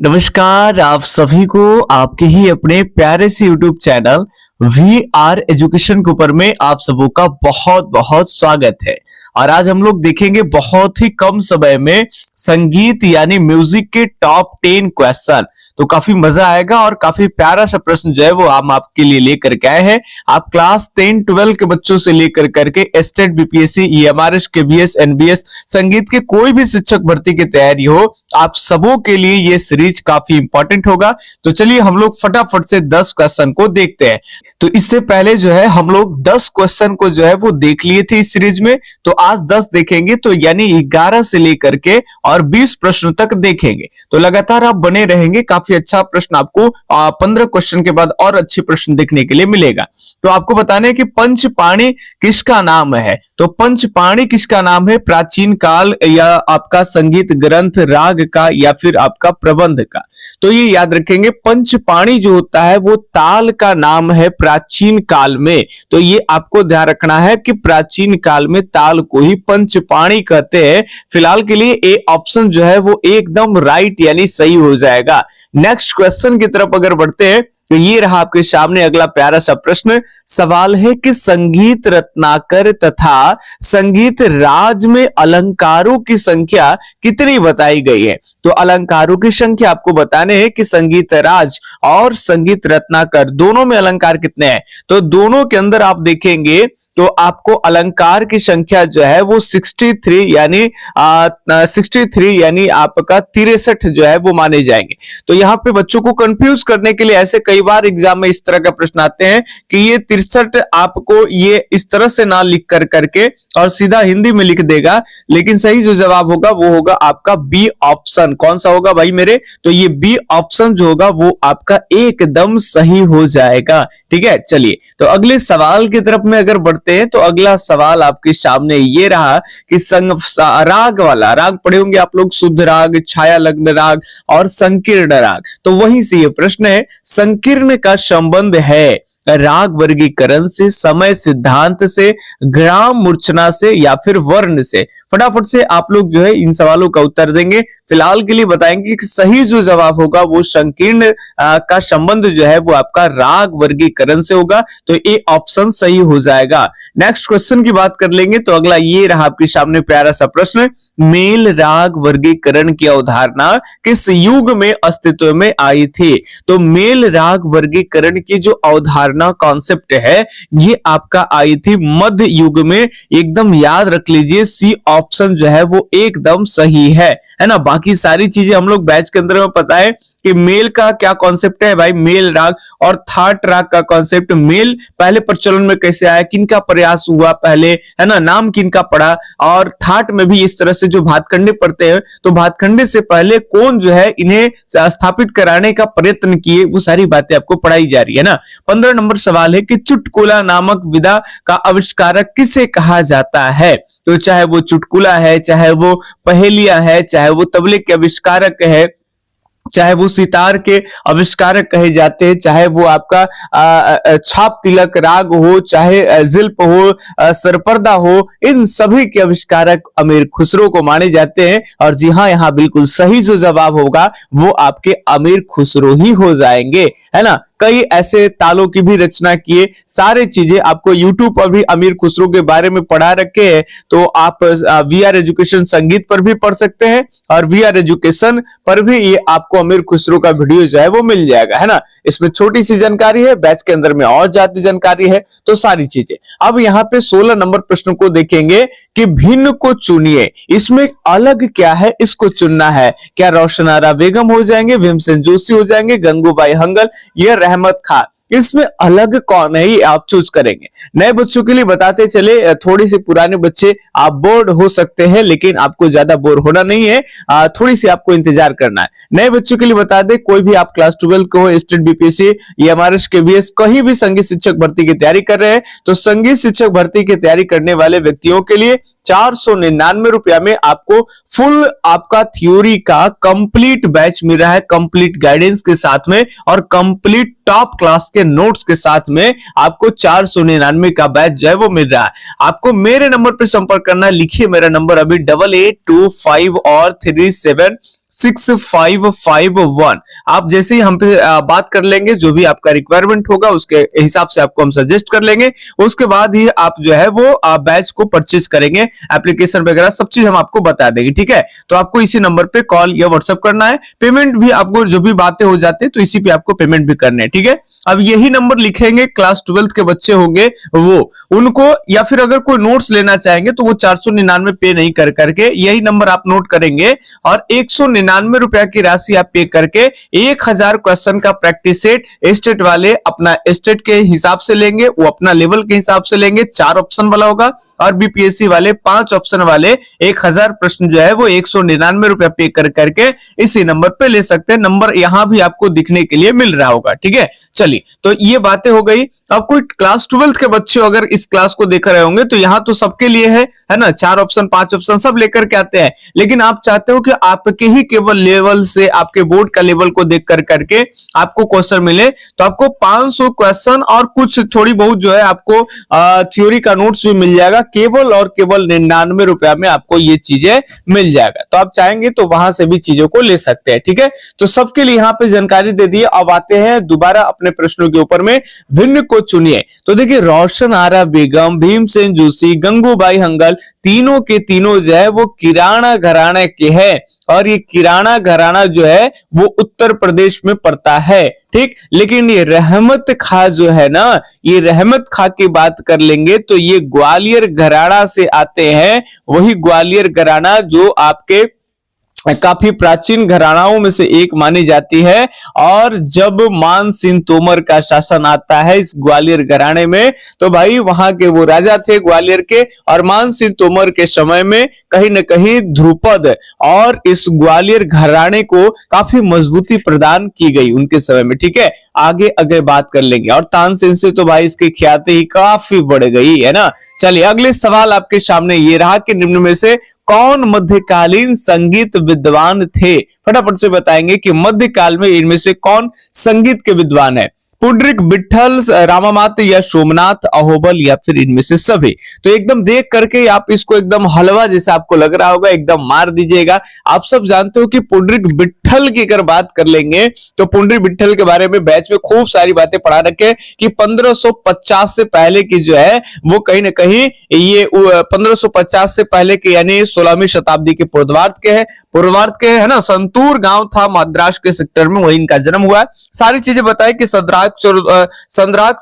नमस्कार आप सभी को आपके ही अपने प्यारे से YouTube channel we are education के ऊपर में आप सबों का बहुत बहुत स्वागत है। और आज हम लोग देखेंगे बहुत ही कम समय में संगीत यानी म्यूजिक के टॉप 10 क्वेश्चन। तो काफी मजा आएगा और काफी प्यारा सा प्रश्न जो है वो हम आपके लिए लेकर के आए हैं। आप क्लास 10 12 के बच्चों से लेकर करके state BPSC EMRS KBS NBS संगीत के कोई भी शिक्षक भर्ती की तैयारी हो, आप सबों के लिए ये सीरीज काफी इंपॉर्टेंट होगा। तो चलिए हम लोग फटाफट से 10 क्वेश्चन को देखते हैं। तो इससे पहले जो है हम लोग 10 क्वेश्चन को जो है वो देख लिए थे इस सीरीज में, तो आज 10 देखेंगे। तो यानी 11 से लेकर के और 20 प्रश्न तक देखेंगे। तो लगातार आप बने रहेंगे, काफी अच्छा प्रश्न आपको 15 क्वेश्चन के बाद और अच्छे प्रश्न देखने के लिए मिलेगा। तो आपको बताना है कि पंचपाणी किसका नाम है। तो पंचपाणी किसका नाम है? प्राचीन काल या आपका संगीत ग्रंथ राग का या फिर आपका प्रबंध का। तो ये याद रखेंगे, पंचपाणी जो होता है वो ताल का नाम है प्राचीन काल में। तो ये आपको ध्यान रखना है कि प्राचीन काल में ताल को ही पंचपाणी कहते हैं। फिलहाल के लिए ए ऑप्शन जो है वो एकदम राइट यानी सही हो जाएगा। नेक्स्ट क्वेश्चन की तरफ अगर बढ़ते हैं तो ये रहा आपके सामने अगला प्यारा सा प्रश्न। सवाल है कि संगीत रत्नाकर तथा संगीत राज में अलंकारों की संख्या कितनी बताई गई है। तो अलंकारों की संख्या आपको बताने हैं कि संगीत राज और संगीत रत्नाकर दोनों में अलंकार कितने हैं। तो दोनों के अंदर आप देखेंगे तो आपको अलंकार की संख्या जो है वो 63 यानी 63 यानी आपका 63 जो है वो माने जाएंगे। तो यहाँ पे बच्चों को कंफ्यूज करने के लिए ऐसे कई बार एग्जाम में इस तरह का प्रश्न आते हैं कि ये 63 आपको ये इस तरह से ना लिख कर करके और सीधा हिंदी में लिख देगा, लेकिन सही जो जवाब होगा वो होगा आपका बी ऑप्शन। कौन सा होगा भाई मेरे? तो ये बी ऑप्शन जो होगा वो आपका एकदम सही हो जाएगा। ठीक है, चलिए तो अगले सवाल की तरफ में अगर बढ़ते हैं तो अगला सवाल आपके सामने ये रहा कि राग वाला राग पढ़े होंगे आप लोग, शुद्ध राग, छाया लग्न राग और संकीर्ण राग। तो वहीं से ये प्रश्न है, संकीर्ण का संबंध है राग वर्गीकरण से, समय सिद्धांत से, ग्राम मूर्छना से या फिर वर्ण से। फटाफट से आप लोग जो है इन सवालों का उत्तर देंगे। फिलहाल के लिए बताएंगे कि सही जो जवाब होगा वो संकीर्ण का संबंध जो है वो आपका राग वर्गीकरण से होगा। तो ये ऑप्शन सही हो जाएगा। नेक्स्ट क्वेश्चन की बात कर लेंगे तो अगला ये रहा आपके सामने प्यारा सा प्रश्न। मेल राग वर्गीकरण की अवधारणा किस युग में अस्तित्व में आई थी। तो मेल राग वर्गीकरण की जो अवधारणा कॉन्सेप्ट है ये आपका आई थी मध्य युग में। एकदम याद रख लीजिए, सी ऑप्शन जो है वो एकदम सही है ना। बाकी सारी चीजें हम लोग बैच के अंदर में पता है कि मेल का क्या कॉन्सेप्ट है भाई, मेल राग और थाट राग का कॉन्सेप्ट। मेल पहले प्रचलन में कैसे आया, किनका प्रयास हुआ पहले, है ना, नाम किनका पड़ा। और थाट में भी इस तरह से जो भातखंडे पढ़ते हैं तो भातखंडे से पहले कौन जो है इन्हें स्थापित कराने का प्रयत्न किए, वो सारी बातें आपको पढ़ाई जा रही है ना। 15 नंबर सवाल है कि चुटकुला नामक विधा का आविष्कारक किसे कहा जाता है। तो चाहे वो चुटकुला है, चाहे वो पहेलियां है, चाहे वो तबले के आविष्कारक है, चाहे वो सितार के आविष्कारक कहे जाते हैं, चाहे वो आपका छाप तिलक राग हो, चाहे जिल्प हो, सरपर्दा हो, इन सभी के आविष्कारक अमीर खुसरो को माने जाते हैं। और जी हाँ, यहाँ बिल्कुल सही जो जवाब होगा वो आपके अमीर खुसरो ही हो जाएंगे, है ना। कई ऐसे तालों की भी रचना किए, सारे चीजें आपको YouTube पर भी अमीर खुसरो के बारे में पढ़ा रखे हैं। तो आप वी आर एजुकेशन संगीत पर भी पढ़ सकते हैं और वी आर एजुकेशन पर भी ये आपको अमीर खुसरो का वीडियो जो है वो मिल जाएगा, है ना। इसमें छोटी सी जानकारी है, बैच के अंदर में और ज्यादा जानकारी है, तो सारी चीजें। अब यहाँ पे 16 नंबर प्रश्न को देखेंगे कि भिन्न को चुनिए, इसमें अलग क्या है, इसको चुनना है। क्या रोशन आरा बेगम हो जाएंगे, भीमसेन जोशी हो जाएंगे, गंगूबाई हंगल या रहमत खान। इसमें अलग कौन है ये आप चूज करेंगे। नए बच्चों के लिए बताते चले, थोड़ी सी पुराने बच्चे आप बोर्ड हो सकते हैं, लेकिन आपको ज्यादा बोर होना नहीं है, थोड़ी सी आपको इंतजार करना है। नए बच्चों के लिए बता दें, कोई भी आप क्लास 12 को स्टेट बीपीएससी ईएमआरएस केबीएस कहीं भी संगीत शिक्षक भर्ती की तैयारी कर रहे हैं, तो संगीत शिक्षक भर्ती की तैयारी करने वाले व्यक्तियों के लिए 499 रुपया में आपको फुल आपका थ्योरी का कंप्लीट बैच मिल रहा है, कंप्लीट गाइडेंस के साथ में और कंप्लीट टॉप क्लास के नोट्स के साथ में आपको 499 का बैच जो है वो मिल रहा है। आपको मेरे नंबर पर संपर्क करना है, लिखिए मेरा नंबर अभी 8825 और 37 6551। आप जैसे ही हम पे बात कर लेंगे, जो भी आपका रिक्वायरमेंट होगा उसके हिसाब से आपको हम सजेस्ट कर लेंगे, उसके बाद ही आप जो है वो बैच को परचेज करेंगे, एप्लीकेशन वगैरह सब चीज हम आपको बता देंगे, ठीक है। तो आपको इसी नंबर पे कॉल या व्हाट्सएप करना है। पेमेंट भी आपको जो भी बातें हो जाती है तो इसी पे आपको पेमेंट भी करने हैं, ठीक है। अब यही नंबर लिखेंगे, क्लास 12th के बच्चे होंगे वो, उनको, या फिर अगर कोई नोट्स लेना चाहेंगे तो वो 499 पे नहीं कर करके यही नंबर आप नोट करेंगे और 199 रुपया की राशि आप पे करके 1000 क्वेश्चन का प्रैक्टिस सेट स्टेट वाले अपना स्टेट के हिसाब से लेंगे, वो अपना लेवल के हिसाब से लेंगे, 4 ऑप्शन वाला होगा, और बीपीएससी वाले 5 ऑप्शन वाले 1000 प्रश्न जो है वो 199 रुपया पे कर करके इसी नंबर पे ले सकते हैं। नंबर यहां भी आपको दिखने के लिए मिल रहा होगा, ठीक है। चलिए, तो ये बातें हो गई। अब कोई क्लास 12th के बच्चे अगर इस क्लास को देख रहे होंगे तो यहाँ तो सबके लिए है ना, 4 ऑप्शन 5 ऑप्शन सब लेकर के आते हैं, लेकिन आप चाहते हो कि आपके ही केवल लेवल से, आपके बोर्ड का लेवल को देख कर करके आपको क्वेश्चन मिले, तो आपको 500 क्वेश्चन और कुछ थोड़ी बहुत जो है आपको थ्योरी का नोट्स भी मिल जाएगा, केवल और केवल 99 रुपया में आपको ये चीजें मिल जाएगा। तो आप चाहेंगे तो वहां से भी चीजों को ले सकते हैं, ठीक है। तो सबके लिए यहाँ पे जानकारी दे दी। अब आते हैं दोबारा अपने प्रश्नों के ऊपर में, भिन्न को चुनिए। तो देखिए, रोशन आरा बेगम, भीमसेन जोशी, गंगूबाई हंगल, तीनों के तीनों जो है वो किराना घराने के हैं, और ये किराना घराना जो है वो उत्तर प्रदेश में पड़ता है, ठीक। लेकिन ये रहमत खां जो है ना, ये रहमत खां की बात कर लेंगे तो ये ग्वालियर घराना से आते हैं। वही ग्वालियर घराना जो आपके काफी प्राचीन घरानाओं में से एक मानी जाती है, और जब मान सिंह तोमर का शासन आता है इस ग्वालियर घराने में, तो भाई वहां के वो राजा थे ग्वालियर के, और मान सिंह तोमर के समय में कहीं न कहीं ध्रुपद और इस ग्वालियर घराने को काफी मजबूती प्रदान की गई उनके समय में, ठीक है। आगे अगर बात कर लेंगे, और तानसेन से तो भाई इसकी ख्याति ही काफी बढ़ गई है ना। चलिए, अगले सवाल आपके सामने ये रहा कि निम्न में से कौन मध्यकालीन संगीत विद्वान थे? फटाफट से बताएंगे कि मध्यकाल में इनमें से कौन संगीत के विद्वान है। पुंडरीक, विट्ठल, रामामात्य या सोमनाथ, अहोबल, या फिर इनमें से सभी। तो एकदम देख करके आप इसको एकदम हलवा जैसा आपको लग रहा होगा, एकदम मार दीजिएगा। आप सब जानते हो कि पुंडरीक विट्ठल की अगर बात कर लेंगे तो पुंडरीक विट्ठल के बारे में बैच में खूब सारी बातें पढ़ा रखे कि 1550 से पहले की जो है वो कहीं ना कहीं ये 1550 से पहले के यानी 16वीं शताब्दी के पूर्वार्ध के है ना, संतूर गांव था महाराष्ट्र के सेक्टर में, वही इनका जन्म हुआ। सारी चीजें बताई कि संद्राग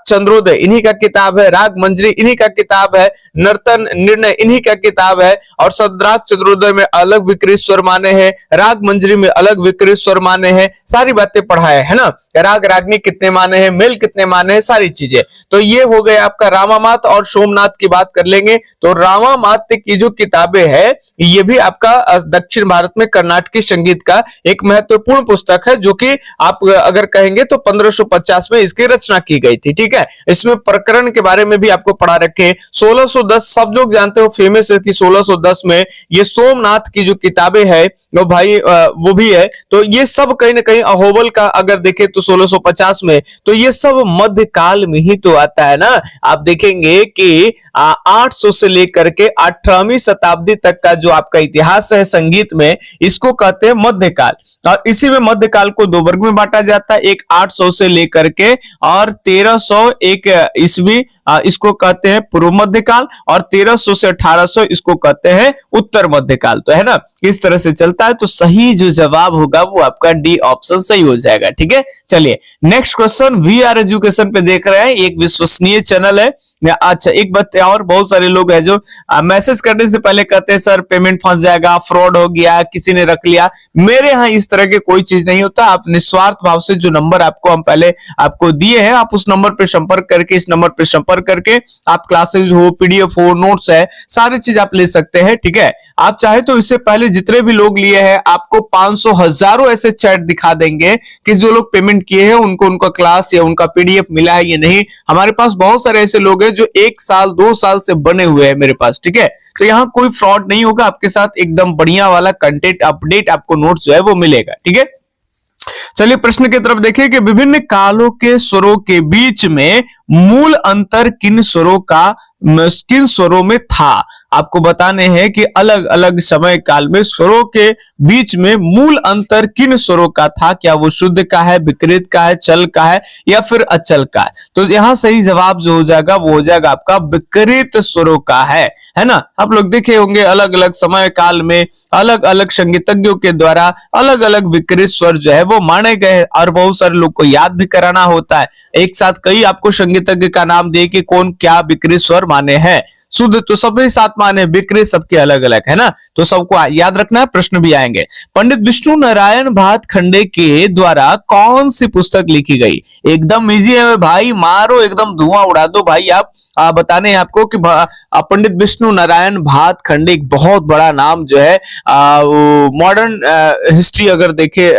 चंद्रोदय इन्हीं का किताब है, राग मंजरी इन्हीं का किताब है, नर्तन निर्णय इन्हीं का किताब है, और संद्राग चंद्रोदय में अलग विकृत स्वर माने हैं, राग मंजरी में अलग विकृत स्वर माने हैं, सारी बातें पढ़ाए है ना। राग रागनी कितने माने हैं, मेल कितने माने हैं, सारी चीजें। तो ये हो गए आपका रामामात और सोमनाथ की बात कर लेंगे तो रामामात्य की जो किताबें है ये भी आपका दक्षिण भारत में कर्नाटकी संगीत का एक महत्वपूर्ण पुस्तक है, जो कि आप अगर कहेंगे तो 1550 में इसकी रचना की गई थी, ठीक है। इसमें प्रकरण के बारे में भी आपको पढ़ा रखे। 1610 सब लोग जानते हो, फेमस है कि 1610 में ये सोमनाथ की जो किताबें है वो भाई वो भी है। तो ये सब कहीं ना कहीं अहोबल का अगर देखें तो 1650 में, तो ये सब मध्यकाल में ही तो आता है ना। आप देखेंगे कि 800 से लेकर के 18वीं शताब्दी तक का जो आपका इतिहास है संगीत में, इसको कहते हैं मध्यकाल। और इसी में मध्यकाल को दो वर्ग में बांटा जाता है, एक 800 से लेकर के और 1301 ईस्वी इसको कहते हैं पूर्व मध्यकाल, और 1300 से 1800 इसको कहते हैं उत्तर मध्यकाल। तो है ना, इस तरह से चलता है। तो सही जो जवाब होगा वो आपका डी ऑप्शन सही हो जाएगा, ठीक है। चलिए, नेक्स्ट क्वेश्चन वीआर एजुकेशन पे देख रहे हैं, एक विश्वसनीय चैनल है। अच्छा, एक बात और, बहुत सारे लोग हैं जो मैसेज करने से पहले कहते हैं सर पेमेंट फंस जाएगा, फ्रॉड हो गया, किसी ने रख लिया। मेरे यहाँ इस तरह के कोई चीज नहीं होता। आप निस्वार्थ भाव से जो नंबर आपको हम पहले आपको दिए हैं, आप उस नंबर पे संपर्क करके, इस नंबर पे संपर्क करके आप क्लासेज हो, पीडीएफ हो, नोट्स है, सारी चीज आप ले सकते हैं, ठीक है। आप चाहे तो इससे पहले जितने भी लोग लिए हैं आपको 500 हजारों ऐसे चैट दिखा देंगे कि जो लोग पेमेंट किए हैं उनको उनका क्लास या उनका पीडीएफ मिला है या नहीं। हमारे पास बहुत सारे ऐसे लोग हैं जो 1 साल 2 साल से बने हुए हैं मेरे पास, ठीक है। तो यहाँ कोई फ्रॉड नहीं होगा, आपके साथ एकदम बढ़िया वाला कंटेंट अपडेट आपको नोट्स जो है वो मिलेगा, ठीक है। चलिए, प्रश्न की तरफ देखिए कि विभिन्न कालों के स्वरों के बीच में मूल अंतर किन स्वरों का किन स्वरों में था। आपको बताने हैं कि अलग अलग समय काल में स्वरों के बीच में मूल अंतर किन स्वरों का था, क्या वो शुद्ध का है, विकृत का है, चल का है या फिर अचल का है। तो यहां सही जवाब जो हो जाएगा वो हो जाएगा आपका विकृत स्वरों का है ना। आप लोग देखे होंगे अलग अलग समय काल में अलग अलग संगीतज्ञों के द्वारा अलग अलग विकृत स्वर जो है वो माने गए और बहुत सारे लोग को याद भी कराना होता है। एक साथ कई आपको संगीतज्ञ का नाम दे कि कौन क्या विकृत स्वर माने हैं, शुद्ध तो सभी सात माने, विकृत सबके अलग अलग है ना, तो सबको याद रखना है, प्रश्न भी आएंगे। पंडित विष्णु नारायण भातखंडे के द्वारा कौन सी पुस्तक लिखी गई। एकदम इजी है भाई, मारो एकदम धुआं उड़ा दो भाई। आप बताने हैं आपको कि पंडित विष्णु नारायण भातखंडे एक बहुत बड़ा नाम जो है मॉडर्न हिस्ट्री अगर देखे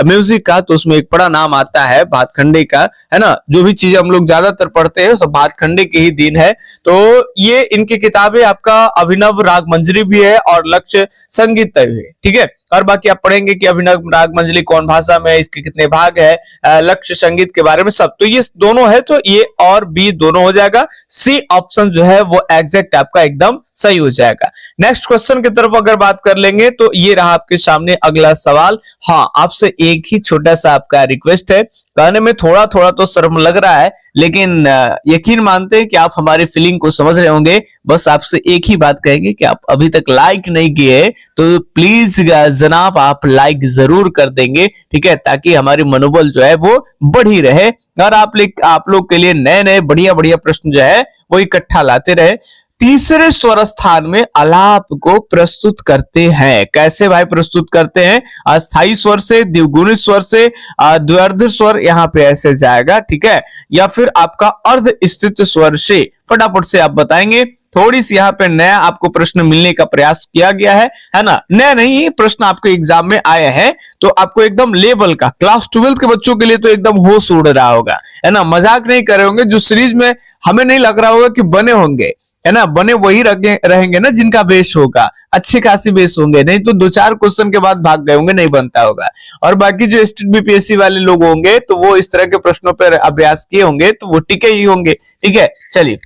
म्यूजिक का तो उसमें एक बड़ा नाम आता है भातखंडे का, है ना। जो भी चीजें हम लोग ज्यादातर पढ़ते हैं सब भातखंडे के ही दिन है। तो ये इनकी किताबें आपका अभिनव राग मंजरी भी है और लक्ष्य संगीत भी है, ठीक है। और बाकी आप पढ़ेंगे कि अभिनव राग मंजरी कौन भाषा में है, इसके कितने भाग है, लक्ष्य संगीत के बारे में सब। तो ये दोनों है तो ये और बी दोनों हो जाएगा। सी ऑप्शन जो है वो एग्जैक्ट आपका एकदम सही हो जाएगा। नेक्स्ट क्वेश्चन की तरफ अगर बात कर लेंगे तो ये रहा आपके सामने अगला सवाल। हाँ, आपसे एक ही छोटा सा आपका रिक्वेस्ट है, कहने में थोड़ा थोड़ा तो शर्म लग रहा है लेकिन यकीन मानते हैं कि आप हमारी फीलिंग को समझ रहे होंगे। बस आपसे एक ही बात कहेंगे कि आप अभी तक लाइक नहीं किए तो प्लीज जनाब आप लाइक जरूर कर देंगे, ठीक है, ताकि हमारी मनोबल जो है वो बढ़ी रहे और आप लोग के लिए नए नए बढ़िया बढ़िया प्रश्न जो है वो इकट्ठा लाते रहे। तीसरे स्वर स्थान में आलाप को प्रस्तुत करते हैं। कैसे भाई प्रस्तुत करते हैं? अस्थाई स्वर से, द्विगुणित स्वर से, द्व्यर्ध स्वर यहाँ पे ऐसे जाएगा, ठीक है, या फिर आपका अर्ध स्थित स्वर से। फटाफट से आप बताएंगे। थोड़ी सी यहाँ पे नया आपको प्रश्न मिलने का प्रयास किया गया है ना। नया नहीं, प्रश्न आपके एग्जाम में आए हैं तो आपको एकदम लेवल का, क्लास 12 के बच्चों के लिए तो एकदम होश उड़ रहा होगा, है ना। मजाक नहीं कर रहे होंगे। जो सीरीज में हमें नहीं लग रहा होगा कि बने होंगे, है ना, बने वही रहेंगे ना जिनका बेस होगा, अच्छे खासी बेस होंगे, नहीं तो 2-4 क्वेश्चन के बाद भाग गए होंगे, नहीं बनता होगा। और बाकी जो स्टेट बीपीएससी वाले लोग होंगे तो वो इस तरह के प्रश्नों पर अभ्यास किए होंगे तो वो टिके ही होंगे, ठीक है। चलिए,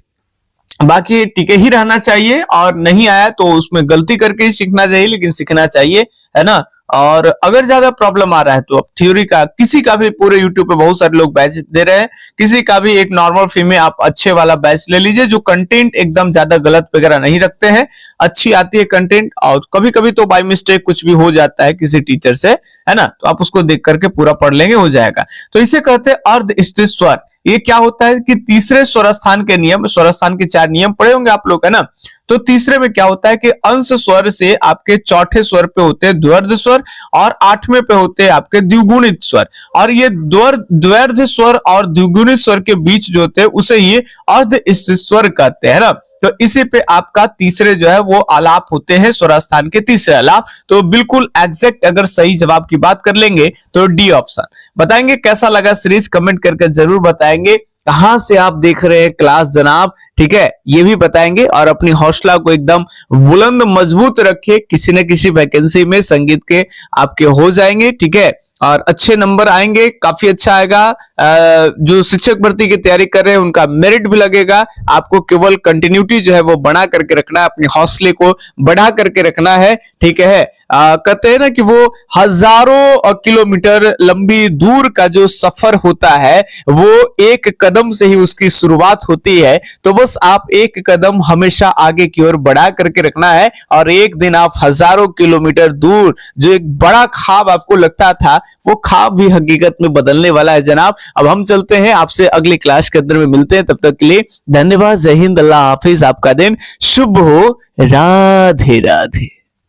बाकी टिके ही रहना चाहिए और नहीं आया तो उसमें गलती करके ही सीखना चाहिए, लेकिन सीखना चाहिए, है ना। और अगर ज्यादा प्रॉब्लम आ रहा है तो आप थ्योरी का किसी का भी, पूरे यूट्यूब पे बहुत सारे लोग बैच दे रहे हैं, किसी का भी एक नॉर्मल फी में आप अच्छे वाला बैच ले लीजिए जो कंटेंट एकदम ज्यादा गलत वगैरह नहीं रखते हैं, अच्छी आती है कंटेंट। और कभी कभी तो बाय मिस्टेक कुछ भी हो जाता है किसी टीचर से, है ना, तो आप उसको देख करके पूरा पढ़ लेंगे, हो जाएगा। तो इसे कहते हैं अर्ध स्थित स्वर। ये क्या होता है कि तीसरे स्वर स्थान के नियम, स्वर स्थान के 4 नियम पढ़े होंगे आप लोग, है ना। तो तीसरे में क्या होता है कि अंश स्वर से आपके चौथे स्वर पे होते हैं द्व्यर्ध स्वर और 8वें पे होते हैं आपके द्विगुणित स्वर। और ये द्व्यर्ध स्वर और द्विगुणित स्वर के बीच जो होते हैं उसे ये अर्ध स्थित स्वर कहते हैं ना। तो इसी पे आपका तीसरे जो है वो आलाप होते हैं, स्वर स्थान के तीसरे आलाप। तो बिल्कुल एग्जैक्ट अगर सही जवाब की बात कर लेंगे तो डी ऑप्शन। बताएंगे कैसा लगा सीरीज, कमेंट करके जरूर बताएंगे। कहां से आप देख रहे हैं क्लास जनाब, ठीक है, ये भी बताएंगे। और अपनी हौसला को एकदम बुलंद मजबूत रखिए, किसी न किसी वैकेंसी में संगीत के आपके हो जाएंगे, ठीक है, और अच्छे नंबर आएंगे, काफी अच्छा आएगा। जो शिक्षक भर्ती की तैयारी कर रहे हैं उनका मेरिट भी लगेगा। आपको केवल कंटिन्यूटी जो है वो बना करके रखना है, अपने हौसले को बढ़ा करके रखना है, ठीक है। कहते हैं ना कि वो हजारों किलोमीटर लंबी दूर का जो सफर होता है वो एक कदम से ही उसकी शुरुआत होती है। तो बस आप एक कदम हमेशा आगे की ओर बढ़ा करके रखना है और एक दिन आप हजारों किलोमीटर दूर जो एक बड़ा ख्वाब आपको लगता था वो ख्वाब भी हकीकत में बदलने वाला है जनाब। अब हम चलते हैं, आपसे अगली क्लास के अंदर में मिलते हैं। तब तक के लिए धन्यवाद, जय हिंद, अल्लाह हाफिज, आपका दिन शुभ हो, राधे राधे।